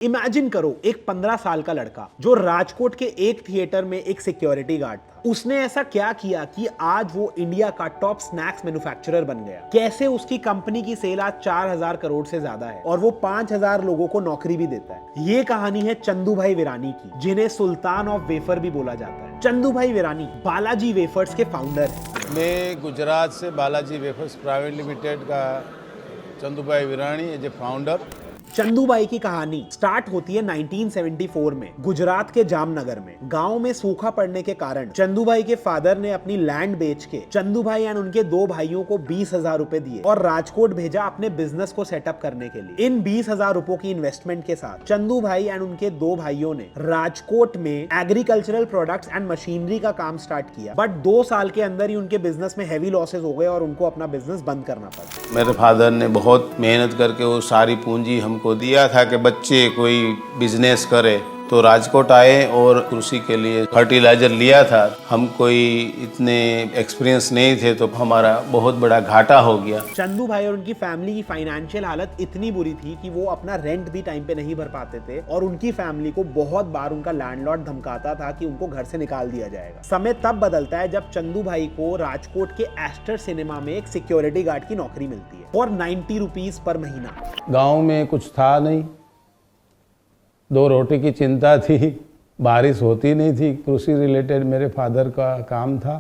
Imagine करो एक 15 साल का लड़का जो राजकोट के एक थिएटर में एक सिक्योरिटी गार्ड था, उसने ऐसा क्या किया कि आज वो इंडिया का टॉप स्नैक्स मैन्युफैक्चरर बन गया। कैसे उसकी कंपनी की सेल आज 4000 करोड़ से ज्यादा है और वो 5000 लोगों को नौकरी भी देता है। ये कहानी है चंदू भाई विरानी की, जिन्हें सुल्तान ऑफ वेफर भी बोला जाता है। चंदू भाई विरानी बालाजी वेफर्स के फाउंडर हैं। मैं गुजरात से बालाजी वेफर्स प्राइवेट लिमिटेड का Chandu bhai Virani as a founder. Chandu bhai की कहानी स्टार्ट होती है 1974 में गुजरात के जामनगर में। गांव में सूखा पड़ने के कारण चंदू भाई के फादर ने अपनी लैंड बेच के चंदू भाई एंड उनके दो भाइयों को 20,000 रुपए दिए और राजकोट भेजा अपने बिजनेस को सेटअप करने के लिए। इन 20,000 रुपयों की इन्वेस्टमेंट के साथ चंदू भाई एंड उनके दो भाइयों ने राजकोट में एग्रीकल्चरल प्रोडक्ट्स एंड मशीनरी का काम स्टार्ट किया। बट 2 साल के अंदर ही उनके बिजनेस में हैवी लॉसेस हो गए और उनको अपना बिजनेस बंद करना पड़ा। मेरे फादर ने बहुत मेहनत करके वो सारी पूंजी हमको दिया था कि बच्चे कोई बिजनेस करे, तो राजकोट आए और कृषि के लिए फर्टिलाइजर लिया था। हम कोई इतने एक्सपीरियंस नहीं थे तो हमारा बहुत बड़ा घाटा हो गया। चंदू भाई और उनकी फैमिली की फाइनेंशियल हालत इतनी बुरी थी कि वो अपना रेंट भी टाइम पे नहीं भर पाते थे और उनकी फैमिली को बहुत बार उनका लैंडलॉर्ड धमकाता था कि उनको घर से निकाल दिया जाएगा। समय तब बदलता है जब चंदू भाई को राजकोट के एस्टर सिनेमा में एक सिक्योरिटी गार्ड की नौकरी मिलती है और 90 रुपीज पर महीना। गाँव में कुछ था नहीं, 2 रोटी की चिंता थी, बारिश होती नहीं थी, कृषि रिलेटेड मेरे फादर का काम था।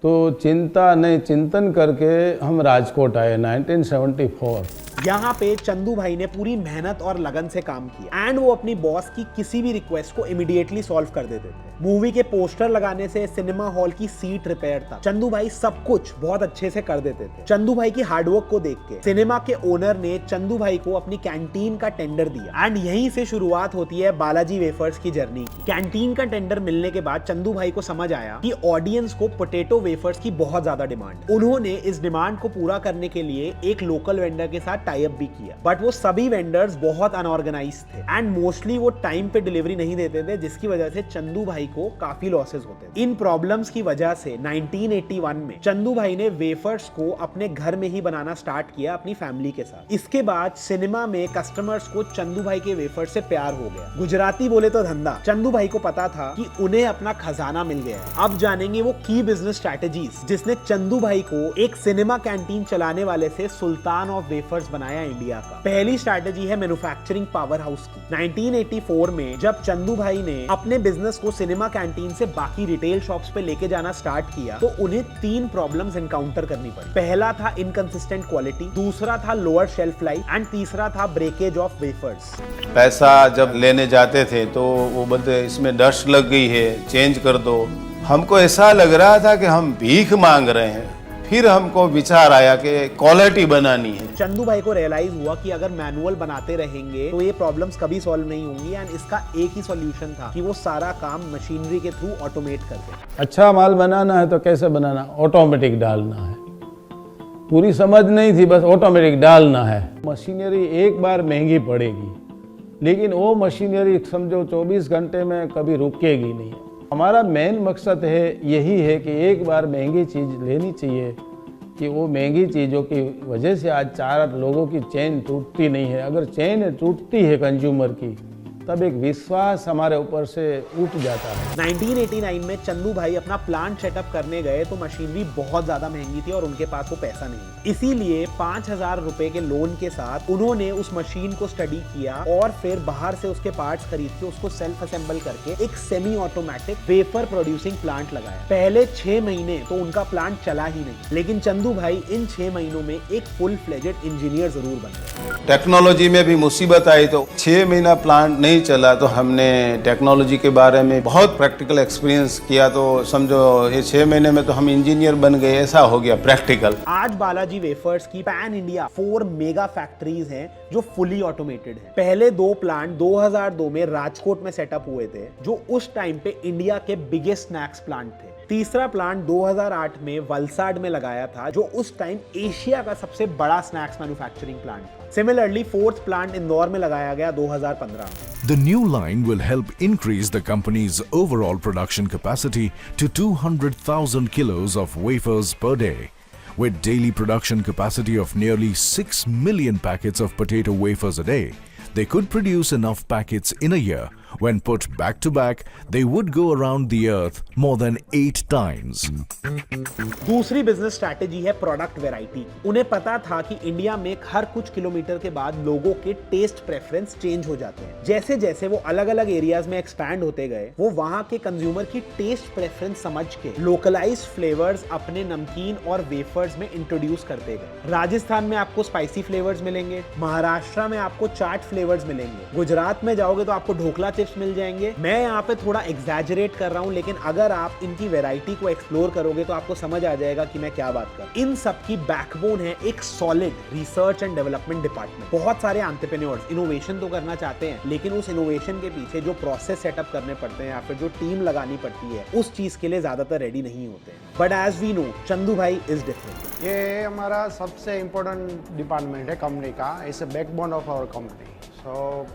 तो चिंतन करके हम राजकोट आए 1974। यहाँ पे चंदू भाई ने पूरी मेहनत और लगन से काम किया एंड वो अपनी बॉस की किसी भी रिक्वेस्ट को इमीडिएटली सॉल्व कर देते थे। मूवी के पोस्टर लगाने से सिनेमा हॉल की सीट रिपेयर तक चंदू भाई सब कुछ बहुत अच्छे से कर देते थे। चंदू भाई की हार्डवर्क को देख के सिनेमा के ओनर ने चंदू भाई को अपनी कैंटीन का टेंडर दिया एंड यहीं से शुरुआत होती है बालाजी वेफर्स की जर्नी की। कैंटीन का टेंडर मिलने के बाद चंदू भाई को समझ आया कि ऑडियंस को पोटैटो वेफर्स की बहुत ज्यादा डिमांड। उन्होंने इस डिमांड को पूरा करने के लिए एक लोकल वेंडर के साथ टाई अप भी किया, बट वो सभी वेंडर्स बहुत अनऑर्गेनाइज्ड थे एंड मोस्टली वो टाइम पे डिलीवरी नहीं देते थे, जिसकी वजह से चंदू भाई को काफी लॉसेस होते थे। इन प्रॉब्लम्स की वजह से 1981 में चंदू भाई ने वेफर्स को अपने घर में ही बनाना स्टार्ट किया अपनी फैमिली के साथ। इसके बाद सिनेमा में कस्टमर्स को चंदू भाई के वेफर्स से प्यार हो गया। गुजराती बोले तो धंधा। चंदू भाई को पता था कि उन्हें अपना खजाना मिल गया है। अब जानेंगे वो की बिजनेस स्ट्रेटेजीज जिसने चंदू भाई को एक सिनेमा कैंटीन चलाने वाले से सुल्तान ऑफ वेफर्स बनाया इंडिया का। पहली स्ट्रैटेजी है मैन्युफैक्चरिंग पावर हाउस की। 1984 में जब चंदू भाई ने अपने बिजनेस को सिनेमा कैंटीन से बाकी रिटेल शॉप्स पे लेके जाना स्टार्ट किया तो उन्हें 3 प्रॉब्लम्स एनकाउंटर करनी पड़ी। पहला था इनकंसिस्टेंट क्वालिटी, दूसरा था लोअर शेल्फ लाइफ एंड तीसरा था ब्रेकेज ऑफ वेफर्स। पैसा जब लेने जाते थे तो वो बोलते इसमें डस्ट लग गई है, चेंज कर दो। हमको ऐसा लग रहा था कि हम भीख मांग रहे हैं। फिर हमको विचार आया कि क्वालिटी बनानी है। चंदू भाई को रियलाइज हुआ कि अगर मैनुअल बनाते रहेंगे तो ये प्रॉब्लम्स कभी सॉल्व नहीं होंगी एंड इसका एक ही सॉल्यूशन था कि वो सारा काम मशीनरी के थ्रू ऑटोमेट कर दे। अच्छा माल बनाना है तो कैसे बनाना? ऑटोमेटिक डालना है। पूरी समझ नहीं थी, बस ऑटोमेटिक डालना है। मशीनरी एक बार महंगी पड़ेगी, लेकिन वो मशीनरी समझो 24 घंटे में कभी रुकेगी नहीं। हमारा मेन मकसद है यही है कि एक बार महंगी चीज़ लेनी चाहिए कि वो महंगी चीज़ों की वजह से आज 4 लोगों की चेन टूटती नहीं है। अगर चेन टूटती है कंज्यूमर की तब एक विश्वास हमारे ऊपर से उठ जाता है। 1989 में चंदू भाई अपना प्लांट सेटअप करने गए तो मशीनरी बहुत ज्यादा महंगी थी और उनके पास वो पैसा नहीं। इसीलिए 5000 रुपए के लोन के साथ उन्होंने उस मशीन को स्टडी किया और फिर बाहर से उसके पार्ट्स खरीद के उसको सेल्फ असेंबल करके एक semi automatic wafer producing plant लगाया। पहले 6 महीने तो उनका प्लांट चला ही नहीं, लेकिन चंदू भाई इन 6 महीनों में एक फुल फ्लेजेड इंजीनियर जरूर बन गए। टेक्नोलॉजी में भी मुसीबत आई तो 6 महीना प्लांट नहीं चला तो हमने टेक्नोलॉजी के बारे में बहुत प्रैक्टिकल एक्सपीरियंस किया। तो समझो ये 6 महीने में तो हम इंजीनियर बन गए, ऐसा हो गया प्रैक्टिकल। आज बालाजी वेफर्स की पैन इंडिया 4 मेगा फैक्ट्रीज हैं जो फुली ऑटोमेटेड है। पहले 2 प्लांट 2002 में राजकोट में सेटअप हुए थे जो उस टाइम पे इंडिया के बिगेस्ट स्नैक्स प्लांट थे। तीसरा प्लांट 2008 में वलसाड में लगाया था जो उस टाइम एशिया का सबसे बड़ा स्नैक्स मैन्युफैक्चरिंग प्लांट था। सिमिलरली 4th प्लांट इंदौर में लगाया गया 2015 में। The new line will help increase the company's overall production capacity to 200,000 kilos of wafers per day, with daily production capacity of nearly 6 million packets of potato wafers a day. they could produce enough packets in a year. When put back to back, they would go around the earth more than 8 times. दूसरी business strategy है product variety. उन्हें पता था कि India में हर कुछ kilometre के बाद लोगों के टेस्ट प्रेफरेंस चेंज हो जाते हैं। जैसे जैसे वो अलग अलग एरियाज में एक्सपैंड होते गए, वो वहां के कंज्यूमर की टेस्ट प्रेफरेंस समझ के लोकलाइज्ड फ्लेवर्स अपने नमकीन और वेफर्स में इंट्रोड्यूस करते गए। राजस्थान में आपको स्पाइसी फ्लेवर्स मिलेंगे, महाराष्ट्र में आपको चाट फ्लेवर्स मिलेंगे, गुजरात में जाओगे तो आपको ढोकला चिप्स मिल जाएंगे। मैं यहाँ पे थोड़ा एग्जैजरेट कर रहा हूँ, लेकिन अगर आप इनकी वैरायटी को एक्सप्लोर करोगे तो आपको समझ आ जाएगा कि मैं क्या बात कर रहा हूँ। इन सब की बैकबोन है एक solid research and development department. बहुत सारे एंटरप्रेन्योर्स इनोवेशन तो करना चाहते हैं, लेकिन उस इनोवेशन के पीछे जो प्रोसेस सेटअप करने पड़ते हैं या फिर जो टीम लगानी पड़ती है, उस चीज के लिए ज्यादातर रेडी नहीं होते हैं। But as we know, Chandu भाई इज डिफरेंट। ये हमारा सबसे इम्पोर्टेंट डिपार्टमेंट है कंपनी का। It's a backbone of our company. So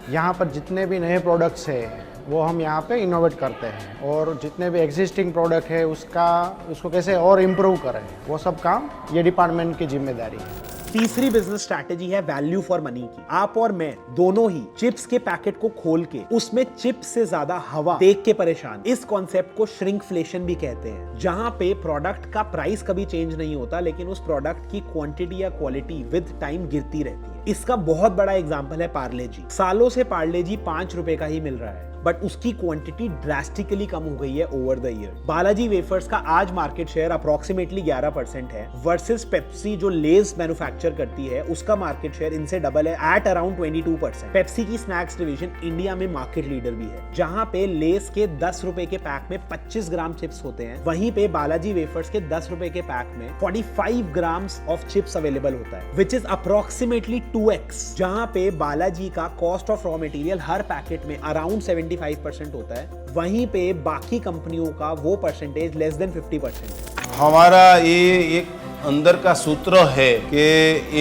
यहाँ पर जितने भी नए प्रोडक्ट्स हैं वो हम यहाँ पे इनोवेट करते हैं, और जितने भी एग्जिस्टिंग प्रोडक्ट है उसको कैसे और इम्प्रूव करें, वो सब काम ये डिपार्टमेंट की जिम्मेदारी है। तीसरी बिजनेस स्ट्रैटेजी है वैल्यू फॉर मनी की। आप और मैं दोनों ही चिप्स के पैकेट को खोल के उसमें चिप्स से ज्यादा हवा देख के परेशान। इस कॉन्सेप्ट को श्रिंकफ्लेशन भी कहते हैं, जहां पे प्रोडक्ट का प्राइस कभी चेंज नहीं होता, लेकिन उस प्रोडक्ट की क्वांटिटी या क्वालिटी विद टाइम गिरती रहती है। इसका बहुत बड़ा एग्जांपल है पार्ले जी। सालों से पार्ले जी 5 रुपए का ही मिल रहा है, बट उसकी क्वांटिटी ड्रास्टिकली कम हो गई है over the year. Balaji wafers का आज मार्केट शेयर अप्रोक्सीमेटली 11% है, वर्सेस पेप्सी जो लेज मैन्युफैक्चर करती है उसका मार्केट शेयर इनसे डबल है एट अराउंड 22%। पेप्सी की स्नैक्स डिवीजन इंडिया में मार्केट लीडर भी है, जहां पे लेस के 10 रुपए के पैक में 25 ग्राम चिप्स होते हैं, वहीं पे बालाजी वेफर्स के 10 रुपए के पैक में 45 ग्राम्स ऑफ चिप्स अवेलेबल होता है, विच इज अप्रोक्सीमेटली 2x। जहां पे बालाजी का cost of raw material her packet में अराउंड 75% होता है, वहीं पे बाकी कंपनियों का वो परसेंटेज लेस देन 50% है। हमारा ये एक अंदर का सूत्र है कि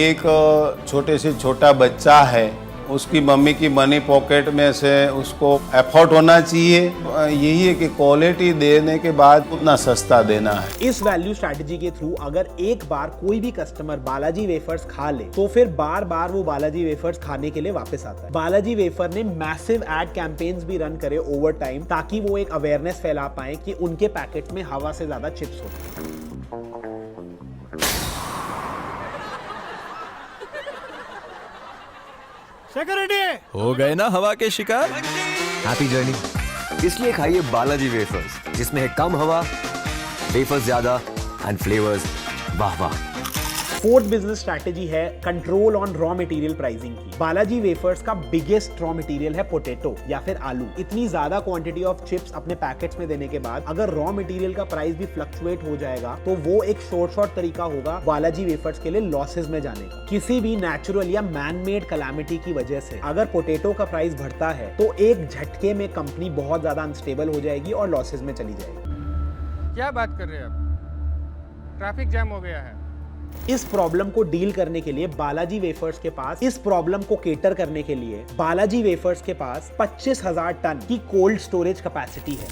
एक छोटे से छोटा बच्चा है, उसकी मम्मी की मनी पॉकेट में से उसको एफर्ट होना चाहिए। यही है कि क्वालिटी देने के बाद उतना सस्ता देना है। इस वैल्यू स्ट्रैटेजी के थ्रू अगर एक बार कोई भी कस्टमर बालाजी वेफर्स खा ले तो फिर बार बार वो बालाजी वेफर्स खाने के लिए वापस आता है। बालाजी वेफर ने मैसिव एड कैंपेन्स भी रन करे ओवर टाइम, ताकि वो एक अवेयरनेस फैला पाए कि उनके पैकेट में हवा से ज्यादा चिप्स होते हैं। हो गए ना हवा के शिकार। Happy journey. इसलिए खाइए बालाजी वेफर्स, जिसमें है कम हवा, वेफर्स ज्यादा एंड फ्लेवर्स वाह वाह। फोर्थ बिजनेस स्ट्रैटेजी है control on raw material pricing की। बालाजी वेफर्स का बिगेस्ट रॉ मटेरियल है पोटैटो या फिर आलू। इतनी ज्यादा क्वांटिटी ऑफ चिप्स अपने पैकेट्स में देने के बाद अगर रॉ मटेरियल का प्राइस भी फ्लक्चुएट हो जाएगा तो वो एक शॉर्ट तरीका होगा बालाजी वेफर्स के लिए लॉसेस में जाने का। किसी भी नेचुरल या मैन मेड कैलामिटी की वजह से अगर पोटैटो का प्राइस बढ़ता है तो एक झटके में कंपनी बहुत ज्यादा अनस्टेबल हो जाएगी और लॉसेस में चली जाएगी। क्या बात कर रहे हैं आप? ट्रैफिक जैम हो गया है। इस प्रॉब्लम को डील करने के लिए बालाजी वेफर्स के पास, इस प्रॉब्लम को केटर करने के लिए बालाजी वेफर्स के पास 25,000 टन की कोल्ड स्टोरेज कैपेसिटी है।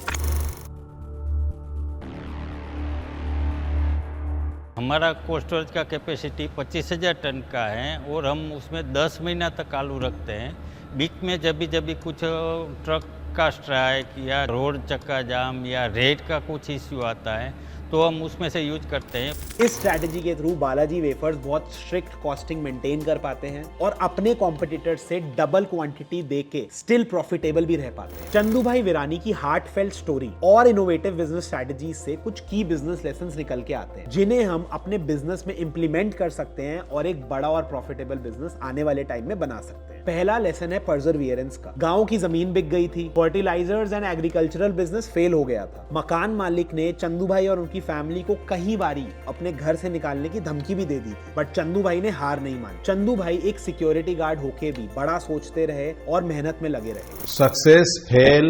हमारा कोल्ड स्टोरेज का कैपेसिटी 25,000 टन का है और हम उसमें 10 महीना तक आलू रखते हैं। बीच में जब भी कुछ ट्रक का स्ट्राइक या रोड चक्का जाम या रेट का कुछ इश्यू आता है तो हम उसमें से यूज करते हैं। इस स्ट्रैटेजी के थ्रू बालाजी वेफर्स बहुत स्ट्रिक्ट कॉस्टिंग मेंटेन कर पाते हैं और अपने कॉम्पिटिटर से डबल क्वांटिटी देके स्टिल प्रॉफिटेबल भी रह पाते हैं। चंदू भाई विरानी की हार्टफेल्ट स्टोरी और इनोवेटिव बिजनेस स्ट्रैटेजी से कुछ की बिजनेस लेसन्स निकल के आते हैं, जिन्हें हम अपने बिजनेस में इंप्लीमेंट कर सकते हैं और एक बड़ा और प्रॉफिटेबल बिजनेस आने वाले टाइम में बना सकते हैं। पहला लेसन है परजर्वियरेंस का। गांव की जमीन बिक गई थी, fertilizers and agricultural business fail हो गया था। मकान मालिक ने चंदू भाई और उनकी फैमिली को कई बारी अपने घर से निकालने की धमकी भी दे दी थी, बट चंदू भाई ने हार नहीं मानी। चंदू भाई एक सिक्योरिटी गार्ड होके भी बड़ा सोचते रहे और मेहनत में लगे रहे। सक्सेस फेल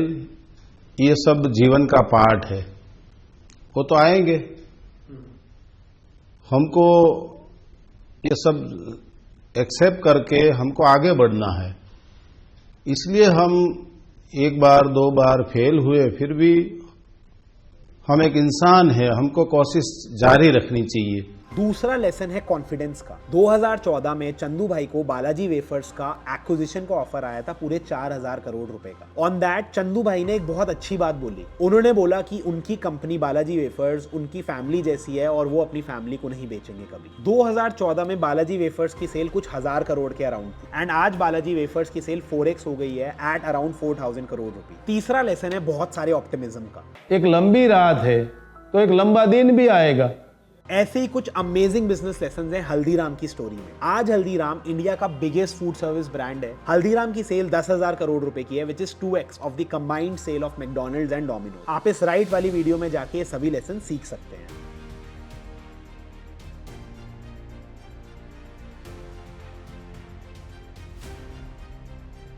ये सब जीवन का पार्ट है, वो तो आएंगे। हमको ये सब एक्सेप्ट करके हमको आगे बढ़ना है। इसलिए हम एक बार दो बार फेल हुए, फिर भी हम एक इंसान है, हमको कोशिश जारी रखनी चाहिए। दूसरा लेसन है कॉन्फिडेंस का। 2014 में चंदू भाई को बालाजी वेफर्स का एक्विजिशन का ऑफर आया था पूरे 4000 करोड़ रुपए का। ऑन दैट चंदू भाई ने एक बहुत अच्छी बात बोली। उन्होंने बोला कि उनकी कंपनी बालाजी वेफर्स उनकी फैमिली जैसी है और वो अपनी फैमिली को नहीं बेचेंगे कभी। 2014 में बालाजी वेफर्स की सेल कुछ 1000 करोड़ के अराउंड थी एंड आज बालाजी वेफर्स की सेल 4x हो गई है एट अराउंड 4000 करोड़ रुपए। तीसरा लेसन है बहुत सारे ऑप्टिमिज्म का। एक लंबी रात है तो एक लंबा दिन भी आएगा। ऐसे ही कुछ अमेजिंग बिजनेस लेसन हैं हल्दीराम की स्टोरी में। आज हल्दीराम इंडिया का बिगेस्ट फूड सर्विस ब्रांड है। हल्दीराम की सेल 10,000 करोड़ रुपए की है, which is 2x of the combined sale of McDonald's and Domino's. आप इस राइट वाली वीडियो में जाके ये सभी लेसन सीख सकते हैं।